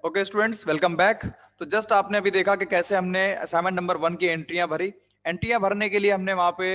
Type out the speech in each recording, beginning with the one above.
Okay students, welcome back. तो just आपने अभी देखा कि कैसे हमने असाइनमेंट नंबर 1 की एंट्रियां भरी। एंट्रियां भरने के लिए हमने वहां पे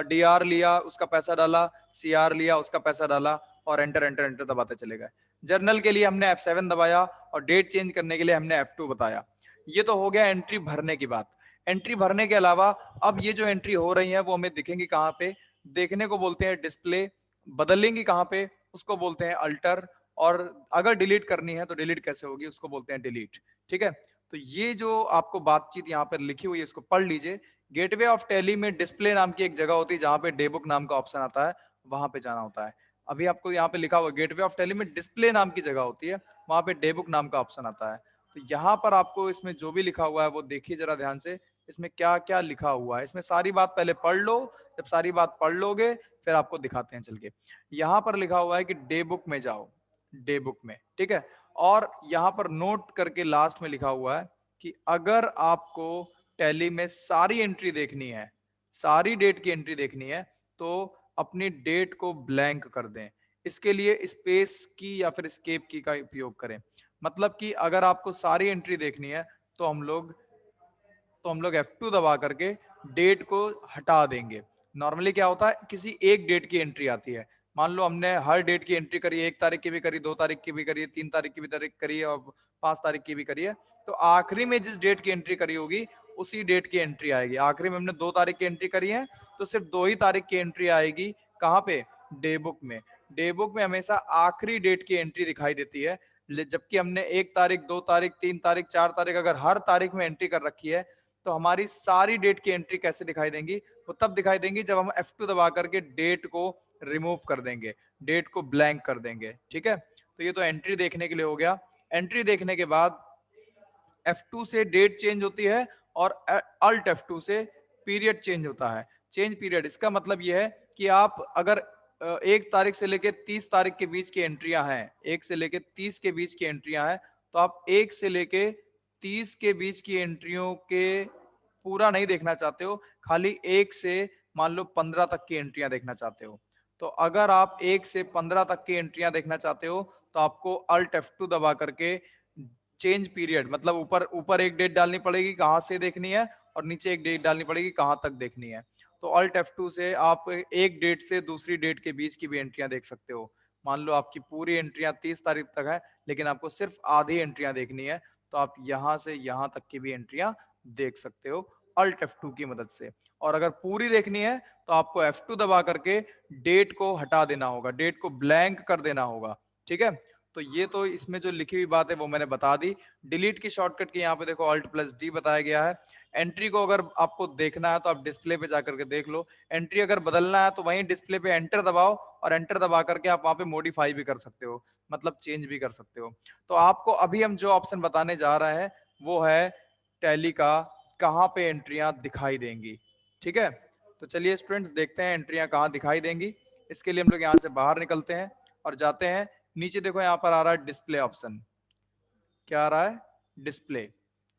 डीआर लिया, उसका पैसा डाला, सीआर लिया, उसका पैसा डाला, और एंटर एंटर एंटर दबाते चले गए। जर्नल के लिए हमने F7 दबाया, और डेट चेंज करने के लिए हमने F2 बताया। ये तो हो गया एंट्री भरने की बात। एंट्री भरने के अलावा अब ये जो एंट्री हो रही है वो हमें दिखेंगी कहाँ पे? देखने को बोलते हैं डिस्प्ले। बदलेंगी कहाँ पे? उसको बोलते हैं अल्टर। और अगर डिलीट करनी है तो डिलीट कैसे होगी, उसको बोलते हैं डिलीट। ठीक है, तो ये जो आपको बातचीत यहाँ पर लिखी हुई है इसको पढ़ लीजिए। गेटवे ऑफ टैली में डिस्प्ले नाम की एक जगह होती है जहां पे डेबुक नाम का ऑप्शन आता है, वहां पे जाना होता है। अभी आपको यहाँ पे लिखा हुआ गेटवे ऑफ टैली में डिस्प्ले नाम की जगह होती है, वहां पे डेबुक नाम का ऑप्शन आता है। तो यहाँ पर आपको इसमें जो भी लिखा हुआ है वो देखिए जरा ध्यान से, इसमें क्या क्या लिखा हुआ है। इसमें सारी बात पहले पढ़ लो, जब सारी बात पढ़ लोगे फिर आपको दिखाते हैं चल के। यहाँ पर लिखा हुआ है कि डे बुक में जाओ, डे बुक में, ठीक है। और यहाँ पर नोट करके लास्ट में लिखा हुआ है कि अगर आपको टैली में सारी एंट्री देखनी है, सारी डेट की एंट्री देखनी है, तो अपनी डेट को ब्लैंक कर दें। इसके लिए स्पेस की या फिर एस्केप की का उपयोग करें। मतलब कि अगर आपको सारी एंट्री देखनी है तो हम लोग F2 दबा करके डेट को हटा देंगे। नॉर्मली क्या होता है, किसी एक डेट की एंट्री आती है। मान लो हमने हर डेट की एंट्री करी है, 1 तारीख की भी करी, 2 तारीख की भी करी है, 3 तारीख की भी तारीख करी है, और 5 तारीख की भी करी है। तो आखिरी में जिस डेट की एंट्री करी होगी उसी डेट की एंट्री आएगी। आखिरी में हमने 2 तारीख की एंट्री करी है तो सिर्फ 2 ही तारीख की एंट्री आएगी। कहाँ पे? डे बुक में। डे बुक में हमेशा आखिरी डेट की एंट्री दिखाई देती है। जबकि हमने 1 तारीख, 2 तारीख, 3 तारीख, 4 तारीख अगर हर तारीख में एंट्री कर रखी है, तो हमारी सारी डेट की एंट्री कैसे दिखाई देंगी? वो तब दिखाई देंगी जब हम F2 दबा करके डेट को रिमूव कर देंगे, डेट को ब्लैंक कर देंगे। ठीक है, तो ये तो एंट्री देखने के लिए हो गया। एंट्री देखने के बाद F2 से डेट चेंज होती है, और अल्ट F2 से पीरियड चेंज होता है। चेंज पीरियड, इसका मतलब यह है कि आप अगर 1 तारीख से लेके 30 तारीख के बीच की एंट्रियां हैं, 1 से लेके 30 के बीच की एंट्रियां हैं, तो आप 1 से लेके 30 के बीच की एंट्रियों के पूरा नहीं देखना चाहते हो, खाली 1 से मान लो 15 तक की एंट्रियां देखना चाहते हो। तो अगर आप 1 से 15 तक की एंट्रियां देखना चाहते हो तो आपको अल्ट F2 दबा करके चेंज पीरियड, मतलब ऊपर ऊपर एक डेट डालनी पड़ेगी कहां से देखनी है, और नीचे एक डेट डालनी पड़ेगी कहां तक देखनी है। तो अल्ट F2 से आप एक डेट से दूसरी डेट के बीच की भी एंट्रियां देख सकते हो। मान लो आपकी पूरी एंट्रियां 30 तारीख तक है, लेकिन आपको सिर्फ आधी एंट्रियां देखनी है, तो आप यहां से यहां तक की भी एंट्रियां देख सकते हो अल्ट F2 की मदद से। और अगर पूरी देखनी है तो आपको F2 दबा करके डेट को हटा देना होगा, डेट को ब्लैंक कर देना होगा। ठीक है, तो ये तो इसमें जो लिखी हुई बात है वो मैंने बता दी। डिलीट की शॉर्टकट की यहाँ पे देखो Alt+D बताया गया है। एंट्री को अगर आपको देखना है तो आप डिस्प्ले पे जाकर के देख लो। एंट्री अगर बदलना है तो वहीं डिस्प्ले पे एंटर दबाओ, और एंटर दबा करके आप वहां पे मॉडिफाई भी कर सकते हो, मतलब चेंज भी कर सकते हो। तो आपको अभी हम जो ऑप्शन बताने जा रहे हैं वो है टैली का कहाँ पे एंट्रियां दिखाई देंगी। ठीक है, तो चलिए स्टूडेंट्स देखते हैं एंट्रियां कहाँ दिखाई देंगी। इसके लिए हम लोग यहाँ से बाहर निकलते हैं और जाते हैं नीचे। देखो यहाँ पर आ रहा है डिस्प्ले ऑप्शन। क्या आ रहा है? डिस्प्ले।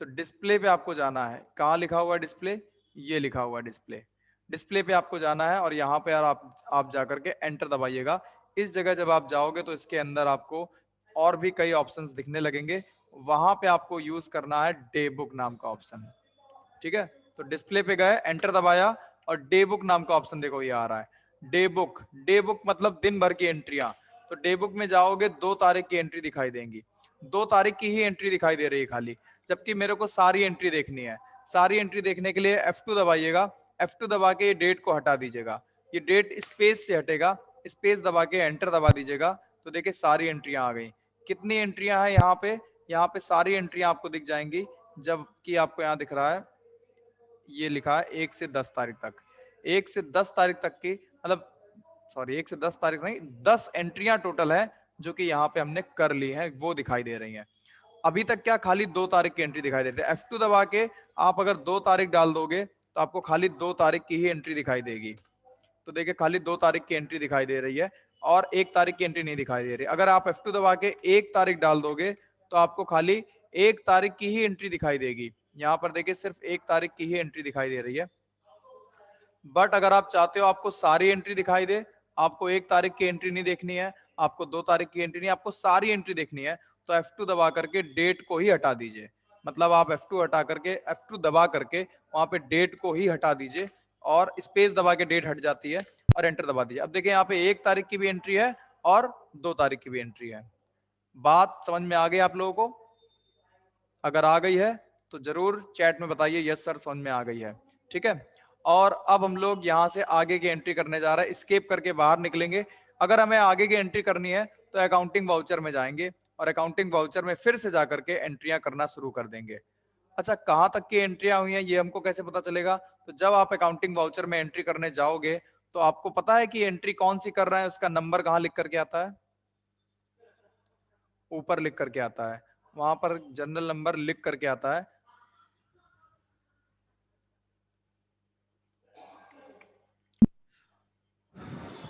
तो डिस्प्ले पे आपको जाना है। कहाँ लिखा हुआ है डिस्प्ले? ये लिखा हुआ है डिस्प्ले। डिस्प्ले पे आपको जाना है, और यहाँ पे यार आप जाकर के एंटर दबाइएगा। इस जगह जब आप जाओगे तो इसके अंदर आपको और भी कई ऑप्शंस दिखने लगेंगे। वहां पे आपको यूज करना है डे बुक नाम का ऑप्शन। ठीक है, तो डिस्प्ले पे गए, एंटर दबाया, और डे बुक नाम का ऑप्शन देखो ये आ रहा है डे बुक। डे बुक मतलब दिन भर की एंट्रियां। तो डे बुक में जाओगे 2 तारीख की एंट्री दिखाई देंगी। 2 तारीख की ही एंट्री दिखाई दे रही है खाली, जबकि मेरे को सारी एंट्री देखनी है। सारी एंट्री देखने के लिए F2 दबाइएगा। F2 दबा के ये डेट को हटा दीजिएगा, ये डेट स्पेस से हटेगा। स्पेस दबा के एंटर दबा दीजिएगा, तो देखिए सारी एंट्रियां आ गई। कितनी एंट्रियां हैं यहाँ पे? यहाँ पे सारी एंट्रियां आपको दिख जाएंगी, जबकि आपको यहाँ दिख रहा है ये लिखा है 1 से 10 तारीख तक। 1 से 10 तारीख तक की, मतलब सॉरी 1 से 10 तारीख नहीं, 10 एंट्रियां टोटल है जो कि यहाँ पे हमने कर ली है, वो दिखाई दे रही हैं। अभी तक क्या खाली 2 तारीख की एंट्री दिखाई देती है। F2 दबा के आप अगर 2 तारीख डाल दोगे तो आपको खाली 2 तारीख की ही एंट्री दिखाई देगी। तो देखिए खाली 2 तारीख की एंट्री दिखाई दे रही है, और 1 तारीख की एंट्री नहीं दिखाई दे रही। अगर आप F2 दबा के 1 तारीख डाल दोगे तो आपको खाली 1 तारीख की ही एंट्री दिखाई देगी। यहाँ पर देखिए सिर्फ 1 तारीख की ही एंट्री दिखाई दे रही है। बट अगर आप चाहते हो आपको सारी एंट्री दिखाई दे, आपको 1 तारीख की एंट्री नहीं देखनी है, आपको 2 तारीख की एंट्री नहीं, आपको सारी एंट्री देखनी है, तो F2 दबा करके डेट को ही हटा दीजिए। मतलब आप F2 हटा करके F2 दबा करके वहां पे डेट को ही हटा दीजिए और स्पेस दबा के डेट हट जाती है और एंटर दबा दीजिए। अब देखिए यहाँ पे 1 तारीख की भी एंट्री है और 2 तारीख की भी एंट्री है। बात समझ में आ गई आप लोगों को? अगर आ गई है तो जरूर चैट में बताइए यस सर समझ में आ गई है। ठीक है, और अब हम लोग यहाँ से आगे की एंट्री करने जा रहे हैं, स्केप करके बाहर निकलेंगे। अगर हमें आगे की एंट्री करनी है तो अकाउंटिंग वाउचर में जाएंगे और अकाउंटिंग वाउचर में फिर से जाकर के एंट्रियां करना शुरू कर देंगे। अच्छा, कहाँ तक की एंट्रियां हुई हैं ये हमको कैसे पता चलेगा? तो जब आप अकाउंटिंग वाउचर में एंट्री करने जाओगे तो आपको पता है कि एंट्री कौन सी कर रहे हैं, उसका नंबर कहाँ लिख करके आता है? ऊपर लिख करके आता है, वहां पर जनरल नंबर लिख करके आता है।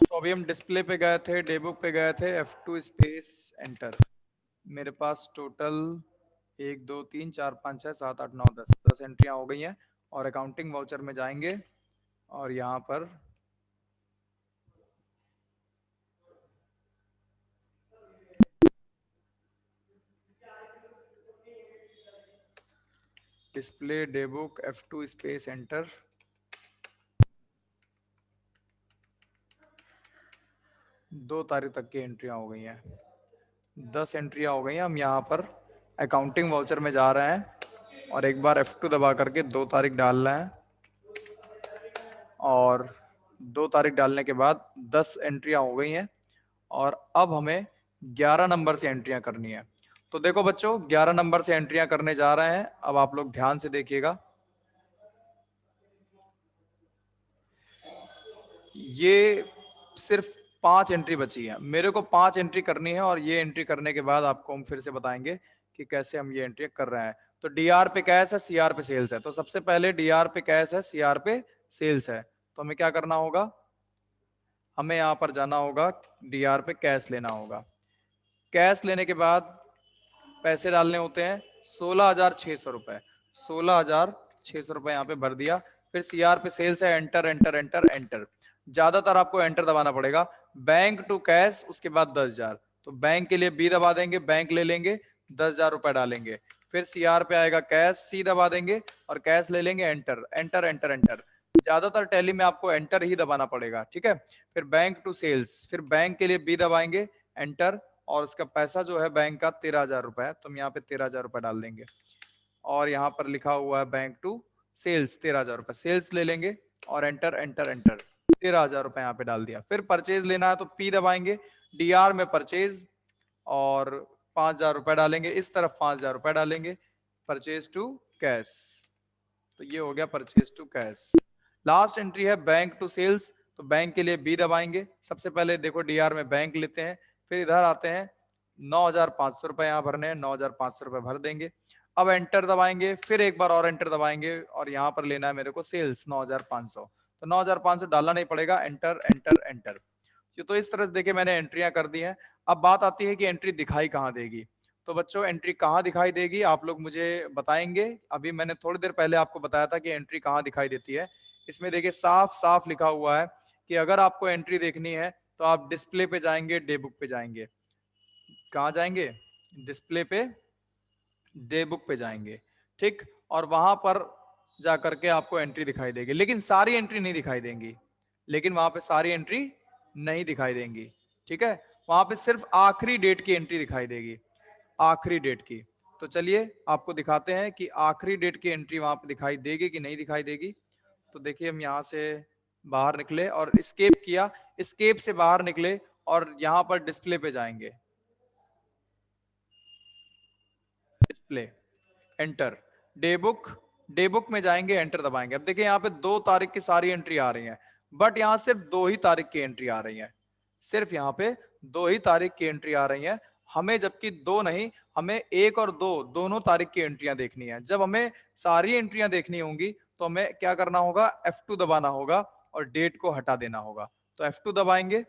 तो अभी हम डिस्प्ले पे गए थे, डेबुक पे गए थे, F2 स्पेस एंटर। मेरे पास टोटल 1 2 3 4 5 6 7 8 9 10 एंट्रियां हो गई हैं और अकाउंटिंग वाउचर में जाएंगे और यहाँ पर display day book F2 space enter. दो तारीख तक की एंट्रियां हो गई हैं, 10 एंट्रियां हो गई हैं। हम यहाँ पर अकाउंटिंग वाउचर में जा रहे हैं और एक बार F2 दबा करके 2 तारीख डाल रहे हैं और 2 तारीख डालने के बाद 10 एंट्रियां हो गई हैं और अब हमें 11 नंबर से एंट्रियां करनी है। तो देखो बच्चों, 11 नंबर से एंट्रियां करने जा रहे हैं। अब आप लोग ध्यान से देखिएगा, ये सिर्फ 5 एंट्री बची है। मेरे को 5 एंट्री करनी है और ये एंट्री करने के बाद आपको हम फिर से बताएंगे कि कैसे हम ये एंट्री कर रहे हैं। तो डीआर पे कैश है, सीआर पे सेल्स है। तो सबसे पहले डीआर पे कैश है, सीआर पे सेल्स है। तो हमें क्या करना होगा? हमें यहाँ पर जाना होगा, डीआर पे कैश लेना होगा। कैश लेने के बाद पैसे डालने होते हैं 16,600 रुपए। 16,600 रुपए यहाँ पे भर दिया। फिर सीआर पे सेल्स है, एंटर एंटर एंटर एंटर। ज्यादातर आपको एंटर दबाना पड़ेगा। बैंक टू कैश, उसके बाद 10,000। तो बैंक के लिए बी दबा देंगे, बैंक ले लेंगे, 10,000 रुपए डालेंगे। फिर सीआर पे आएगा कैश, सी दबा देंगे और कैश ले लेंगे, एंटर एंटर एंटर एंटर। ज्यादातर टैली में आपको एंटर ही दबाना पड़ेगा। ठीक है, फिर बैंक टू सेल्स, फिर बैंक के लिए बी दबाएंगे, एंटर, और उसका पैसा जो है बैंक का 13,000 रुपए है। तो हम यहाँ पे 13,000 रुपए डाल देंगे और यहाँ पर लिखा हुआ है बैंक टू सेल्स 13,000 रुपए, सेल्स ले लेंगे और एंटर एंटर एंटर। 13,000 रुपए यहाँ पे डाल दिया। फिर परचेज लेना है तो पी दबाएंगे, डीआर में परचेज, और 5,000 रुपए डालेंगे, इस तरफ 5,000 रुपए डालेंगे, परचेज टू कैश। तो ये हो गया purchase to cash. Last entry है बैंक टू सेल्स। तो बैंक के लिए बी दबाएंगे। सबसे पहले देखो डीआर में बैंक लेते हैं, फिर इधर आते हैं, 9,500 रुपए यहाँ भरने हैं, 9,500 रुपए भर देंगे। अब एंटर दबाएंगे, फिर एक बार और एंटर दबाएंगे और यहाँ पर लेना है मेरे को सेल्स 9,500। तो 9,500 डालना नहीं पड़ेगा, एंटर एंटर एंटर। तो इस तरह से देखिए मैंने एंट्रियां कर दी हैं। अब बात आती है कि एंट्री दिखाई कहाँ देगी। तो बच्चों, एंट्री कहाँ दिखाई देगी आप लोग मुझे बताएंगे। अभी मैंने थोड़ी देर पहले आपको बताया था कि एंट्री कहाँ दिखाई देती है। इसमें देखिए साफ साफ लिखा हुआ है कि अगर आपको एंट्री देखनी है तो आप डिस्प्ले पे जाएंगे, डे बुक पे जाएंगे। कहाँ जाएंगे? डिस्प्ले पे, डे बुक पे जाएंगे। ठीक, और वहां पर जाकर के आपको एंट्री दिखाई देगी, लेकिन सारी एंट्री नहीं दिखाई देंगी। लेकिन वहां पे सारी एंट्री नहीं दिखाई देंगी। ठीक है, वहां पे सिर्फ आखिरी डेट की एंट्री दिखाई देगी, आखिरी डेट की। तो चलिए आपको दिखाते हैं कि आखिरी डेट की एंट्री वहां पे दिखाई देगी कि नहीं दिखाई देगी। तो देखिए हम यहाँ से बाहर निकले और स्केप किया, स्केप से बाहर निकले और यहाँ पर डिस्प्ले पे जाएंगे, display, enter, day book, day book में जाएंगे, एंटर दबाएंगे। अब देखिए यहाँ पे 2 तारीख की सारी एंट्री आ रही है, बट यहाँ सिर्फ 2 ही तारीख की एंट्री आ रही है। सिर्फ यहाँ पे 2 ही तारीख की एंट्री आ रही है हमें, जबकि 2 नहीं, हमें 1 और 2 दोनों तारीख की एंट्रियां देखनी है। जब हमें सारी एंट्रियां देखनी होंगी तो हमें क्या करना होगा? F2 दबाना होगा और डेट को हटा देना होगा। तो F2 दबाएंगे,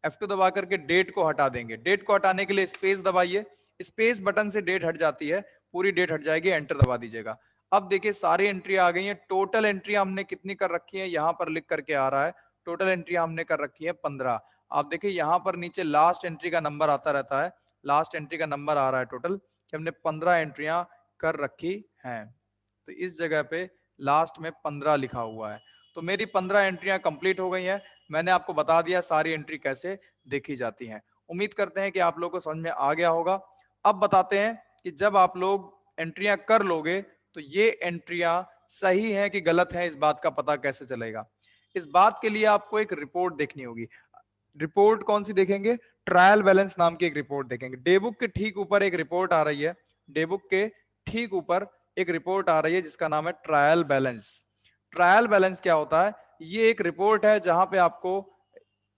F2 दबा करके डेट को हटा देंगे। डेट को हटाने के लिए स्पेस दबाइए, स्पेस बटन से डेट हट जाती है, पूरी डेट हट जाएगी, एंटर दबा दीजिएगा। अब देखिए सारी एंट्री आ गई है। टोटल एंट्री हमने कितनी कर रखी है, यहाँ पर लिख करके आ रहा है, टोटल एंट्री हमने कर रखी है 15। आप देखिए यहाँ पर नीचे लास्ट एंट्री का नंबर आता रहता है, लास्ट एंट्री का नंबर आ रहा है टोटल कि हमने 15 एंट्रियां कर रखी हैं। तो इस जगह पे लास्ट में 15 लिखा हुआ है। तो मेरी 15 एंट्रियां कंप्लीट हो गई हैं। मैंने आपको बता दिया सारी एंट्री कैसे देखी जाती हैं। उम्मीद करते हैं कि आप लोगों को समझ में आ गया होगा। अब बताते हैं कि जब आप लोग एंट्रियां कर लोगे तो ये एंट्रियां सही हैं कि गलत हैं, इस बात का पता कैसे चलेगा। इस बात के लिए आपको एक रिपोर्ट देखनी होगी। रिपोर्ट कौन सी देखेंगे? ट्रायल बैलेंस नाम की एक रिपोर्ट देखेंगे। डेबुक के ठीक ऊपर एक रिपोर्ट आ रही है, डेबुक के ठीक ऊपर एक रिपोर्ट आ रही है जिसका नाम है ट्रायल बैलेंस। ट्रायल बैलेंस क्या होता है? ये एक रिपोर्ट है जहां पे आपको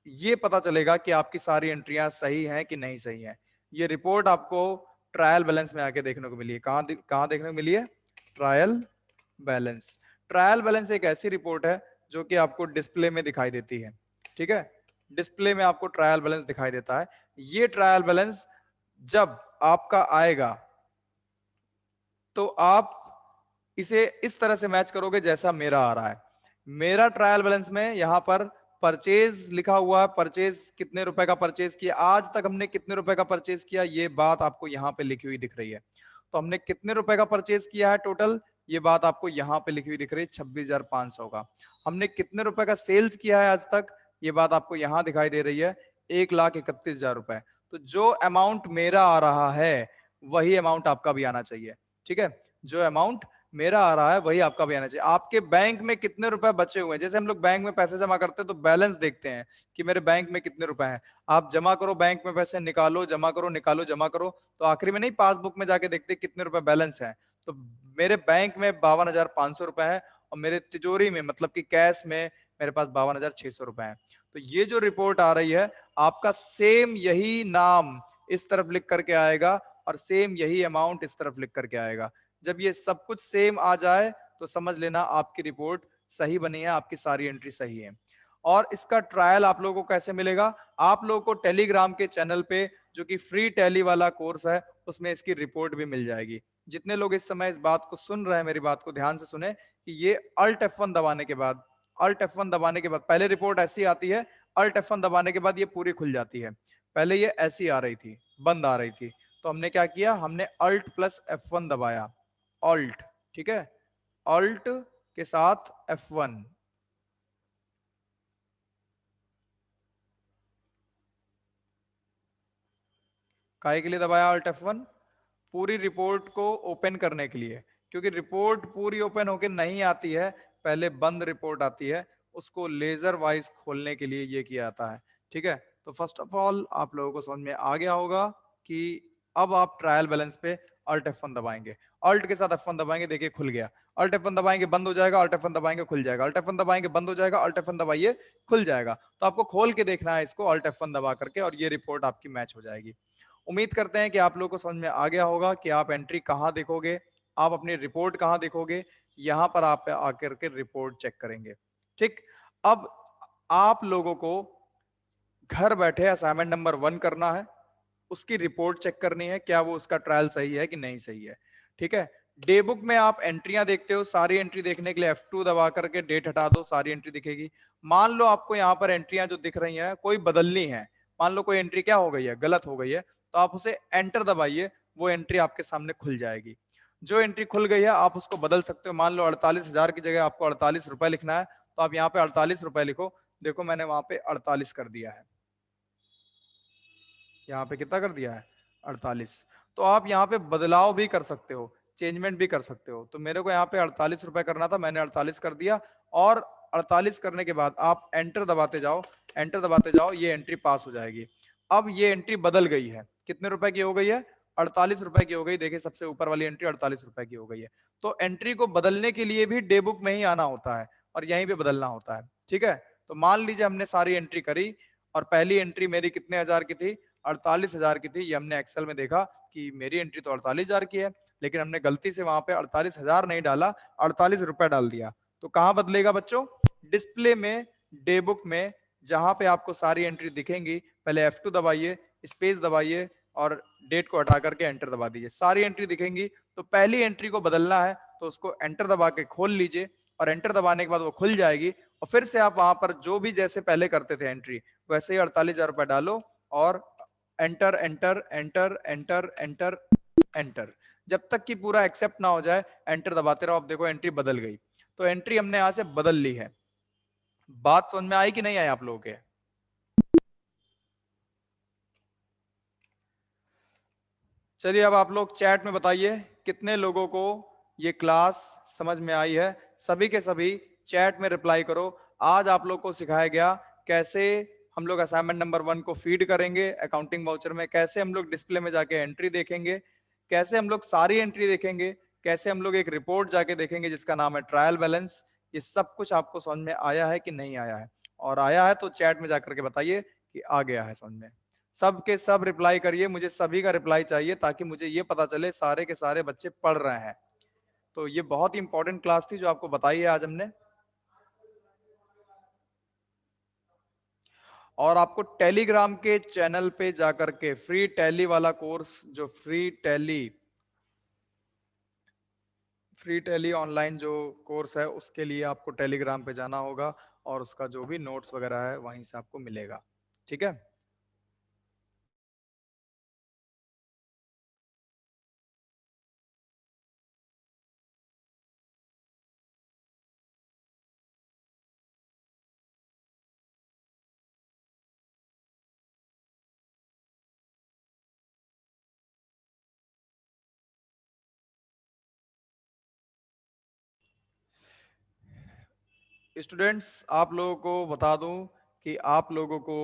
ये पता चलेगा कि आपकी सारी एंट्रियां सही हैं कि नहीं सही हैं। ये रिपोर्ट आपको ट्रायल बैलेंस में आके देखने को मिली है। कहां देखने को मिली है? Trial balance. ट्रायल बैलेंस एक ऐसी रिपोर्ट है जो कि आपको डिस्प्ले में दिखाई देती है। ठीक है, डिस्प्ले में आपको ट्रायल बैलेंस दिखाई देता है। ये ट्रायल बैलेंस जब आपका आएगा तो आप इसे इस तरह से मैच करोगे जैसा मेरा आ रहा है। मेरा ट्रायल बैलेंस में यहां पर परचेज लिखा हुआ है, परचेज कितने रुपए का परचेज किया, आज तक हमने कितने रुपए का परचेज किया, ये बात आपको यहां पे लिखी हुई दिख रही है। तो हमने कितने रुपए का परचेज किया है टोटल, ये बात आपको यहां पे लिखी हुई दिख रही है 26,500 का। हमने कितने रुपए का सेल्स किया है आज तक, ये बात आपको यहां दिखाई दे रही है 1,31,000 रुपए। तो जो अमाउंट मेरा आ रहा है वही अमाउंट आपका भी आना चाहिए। ठीक है, जो अमाउंट मेरा आ रहा है वही आपका भी आना चाहिए। आपके बैंक में कितने रुपए बचे हुए हैं, जैसे हम लोग बैंक में पैसे जमा करते हैं तो बैलेंस देखते हैं कि मेरे बैंक में कितने रुपए हैं। आप जमा करो बैंक में पैसे, निकालो, जमा करो, निकालो, जमा करो, तो आखिरी में नहीं पासबुक में जाके देखते कितने रुपए बैलेंस है। तो मेरे बैंक में 52,500 रुपए है और मेरे तिजोरी में मतलब कि कैश में मेरे पास 52,600 रुपए है। तो ये जो रिपोर्ट आ रही है आपका सेम यही नाम इस तरफ लिख करके आएगा और सेम यही अमाउंट इस तरफ लिख करके आएगा। जब ये सब कुछ सेम आ जाए तो समझ लेना आपकी रिपोर्ट सही बनी है, आपकी सारी एंट्री सही है। और इसका ट्रायल आप लोगों को कैसे मिलेगा? आप लोगों को टेलीग्राम के चैनल पे जो कि फ्री टैली वाला कोर्स है उसमें इसकी रिपोर्ट भी मिल जाएगी। जितने लोग इस समय इस बात को सुन रहे हैं, मेरी बात को ध्यान से सुने कि ये अल्ट F1 दबाने के बाद, अल्ट F1 दबाने के बाद पहले रिपोर्ट ऐसी आती है, अल्ट F1 दबाने के बाद ये पूरी खुल जाती है। पहले ये ऐसी आ रही थी, बंद आ रही थी, तो हमने क्या किया, हमने अल्ट प्लस F1 दबाया, ऑल्ट, ठीक है, ऑल्ट के साथ F1। काहे के लिए दबाया अल्ट F1? पूरी रिपोर्ट को ओपन करने के लिए, क्योंकि रिपोर्ट पूरी ओपन होके नहीं आती है, पहले बंद रिपोर्ट आती है, उसको लेजर वाइज खोलने के लिए ये किया जाता है। ठीक है, तो फर्स्ट ऑफ ऑल आप लोगों को समझ में आ गया होगा कि अब आप ट्रायल बैलेंस पे अल्ट F1 दबाएंगे, अल्ट के साथ F1 दबाएंगे, देखिए खुल गया, अल्ट F1 दबाएंगे बंद हो जाएगा, अल्ट F1 दबाएंगे खुल जाएगा, अल्ट F1 दबाएंगे बंद हो जाएगा, अल्ट F1 दबाइए खुल जाएगा। तो आपको खोल के देखना है इसको अल्ट F1 दबा करके और ये रिपोर्ट आपकी मैच हो जाएगी। उम्मीद करते हैं कि आप लोगों को समझ में आ गया होगा कि आप एंट्री कहां देखोगे, आप अपनी रिपोर्ट कहां देखोगे, यहां पर आप आकर के रिपोर्ट चेक करेंगे। ठीक, अब आप लोगों को घर बैठे असाइनमेंट नंबर 1 करना है, उसकी रिपोर्ट चेक करनी है, क्या वो उसका ट्रायल सही है कि नहीं सही है। ठीक है, डे बुक में आप एंट्रियां देखते हो, सारी एंट्री देखने के लिए F2 दबा करके डेट हटा दो, सारी एंट्री दिखेगी। मान लो आपको यहाँ पर एंट्रियां जो दिख रही हैं कोई बदलनी है, मान लो कोई एंट्री क्या हो गई है, गलत हो गई है, तो आप उसे एंटर दबाइए, वो एंट्री आपके सामने खुल जाएगी। जो एंट्री खुल गई है आप उसको बदल सकते हो। मान लो 48,000 की जगह आपको 48 रुपए लिखना है, तो आप यहाँ पे 48 रुपए लिखो। देखो मैंने वहां पे 48 कर दिया है, यहाँ पे कितना कर दिया है, 48। तो आप यहाँ पे बदलाव भी कर सकते हो, चेंजमेंट भी कर सकते हो। तो मेरे को यहाँ पे 48 रुपए करना था, मैंने 48 कर दिया, और 48 करने के बाद आप एंटर दबाते जाओ, एंटर दबाते जाओ, ये एंट्री पास हो जाएगी। अब ये एंट्री बदल गई है, कितने रुपए की हो गई है, 48 रुपए की हो गई। देखिए सबसे ऊपर वाली एंट्री 48 रुपए की हो गई है। तो एंट्री को बदलने के लिए भी डे बुक में ही आना होता है और यहीं पे बदलना होता है। ठीक है, तो मान लीजिए हमने सारी एंट्री करी और पहली एंट्री मेरी कितने हजार की थी, 48,000 की थी। ये हमने एक्सेल में देखा कि मेरी एंट्री तो 48,000 की है, लेकिन हमने गलती से वहां पे 48,000 नहीं डाला, 48 रुपए डाल दिया। तो कहां बदलेगा बच्चों, डिस्प्ले में, डे बुक में, जहां पे आपको सारी एंट्री दिखेंगी, पहले F2 दबाइए, स्पेस दबाइए और डेट को हटा करके एंटर दबा दीजिए, सारी एंट्री दिखेंगी। तो पहली एंट्री को बदलना है तो उसको एंटर दबा के खोल लीजिए और एंटर दबाने के बाद वो खुल जाएगी और फिर से आप वहां पर जो भी जैसे पहले करते थे एंट्री वैसे ही 48,000 रुपए डालो और enter enter enter enter enter enter, जब तक कि पूरा एक्सेप्ट ना हो जाए एंटर दबाते रहो। आप देखो एंट्री बदल गई, तो एंट्री हमने यहां से बदल ली है। बात समझ में आई कि नहीं आई आप लोगों के? चलिए अब आप लोग चैट में बताइए कितने लोगों को ये क्लास समझ में आई है। सभी के सभी चैट में रिप्लाई करो। आज आप लोग को सिखाया गया कैसे हम लोग असाइनमेंट नंबर 1 को फीड करेंगे अकाउंटिंग वाउचर में, कैसे हम लोग डिस्प्ले में जाके एंट्री देखेंगे, कैसे हम लोग सारी एंट्री देखेंगे, कैसे हम लोग एक रिपोर्ट जाके देखेंगे जिसका नाम है ट्रायल बैलेंस। ये सब कुछ आपको समझ में आया है कि नहीं आया है? और आया है तो चैट में जाकर के बताइए कि आ गया है समझ में। सब के सब रिप्लाई करिए, मुझे सभी का रिप्लाई चाहिए ताकि मुझे ये पता चले सारे के सारे बच्चे पढ़ रहे हैं। तो ये बहुत ही इंपॉर्टेंट क्लास थी जो आपको बताई है आज हमने। और आपको टेलीग्राम के चैनल पे जाकर के फ्री टैली वाला कोर्स, जो फ्री टैली ऑनलाइन जो कोर्स है उसके लिए आपको टेलीग्राम पे जाना होगा और उसका जो भी नोट्स वगैरह है वहीं से आपको मिलेगा। ठीक है। स्टूडेंट्स आप लोगों को बता दूं कि आप लोगों को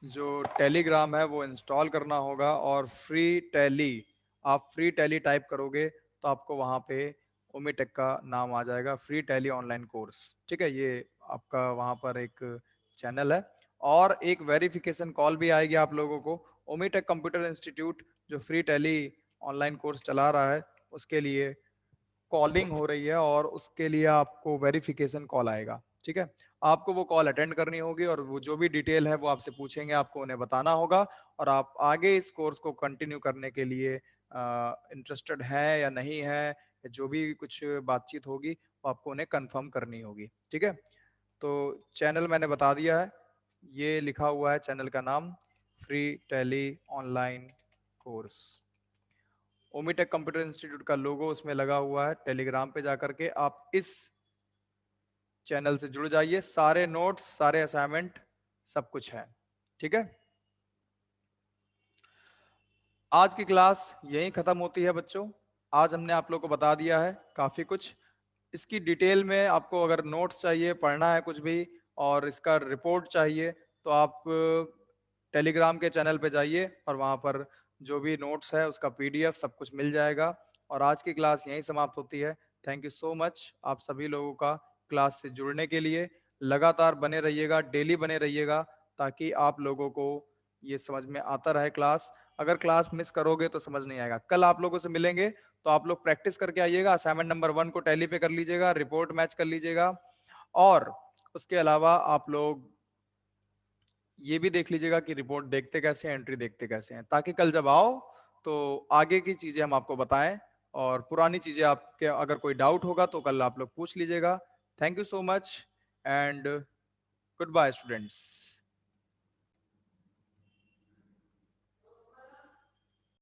जो टेलीग्राम है वो इंस्टॉल करना होगा और फ्री टैली, आप फ्री टैली टाइप करोगे तो आपको वहां पे ओमीटेक का नाम आ जाएगा, फ्री टैली ऑनलाइन कोर्स। ठीक है, ये आपका वहां पर एक चैनल है और एक वेरिफिकेशन कॉल भी आएगी आप लोगों को। ओमीटेक कंप्यूटर इंस्टीट्यूट जो फ्री टैली ऑनलाइन कोर्स चला रहा है उसके लिए कॉलिंग हो रही है और उसके लिए आपको वेरिफिकेशन कॉल आएगा। ठीक है, आपको वो कॉल अटेंड करनी होगी और वो जो भी डिटेल है वो आपसे पूछेंगे, आपको उन्हें बताना होगा। और आप आगे इस कोर्स को कंटिन्यू करने के लिए इंटरेस्टेड हैं या नहीं है, जो भी कुछ बातचीत होगी वो आपको उन्हें कंफर्म करनी होगी। ठीक है, तो चैनल मैंने बता दिया है, ये लिखा हुआ है चैनल का नाम, free Tally online course. Omitech computer institute का लोगो उसमें लगा हुआ है। टेलीग्राम पे जाकर के आप इस चैनल से जुड़ जाइए, सारे नोट्स सारे असाइनमेंट सब कुछ है। ठीक है, आज की क्लास यहीं खत्म होती है बच्चों। आज हमने आप लोग को बता दिया है काफी कुछ। इसकी डिटेल में आपको अगर नोट्स चाहिए, पढ़ना है कुछ भी और इसका रिपोर्ट चाहिए तो आप टेलीग्राम के चैनल पे जाइए और वहाँ पर जो भी नोट्स है उसका पीडीएफ सब कुछ मिल जाएगा। और आज की क्लास यहीं समाप्त होती है। थैंक यू सो मच आप सभी लोगों का क्लास से जुड़ने के लिए। लगातार बने रहिएगा, डेली बने रहिएगा ताकि आप लोगों को ये समझ में आता रहे क्लास। अगर क्लास मिस करोगे तो समझ नहीं आएगा। कल आप लोगों से मिलेंगे तो आप लोग प्रैक्टिस करके आइएगा, असाइनमेंट नंबर 1 को टैली पे कर लीजिएगा, रिपोर्ट मैच कर लीजिएगा और उसके अलावा आप लोग ये भी देख लीजिएगा कि रिपोर्ट देखते कैसे हैं, एंट्री देखते कैसे हैं, ताकि कल जब आओ तो आगे की चीजें हम आपको बताएं और पुरानी चीजें आपके अगर कोई डाउट होगा तो कल आप लोग पूछ लीजिएगा। Thank you so much and goodbye students.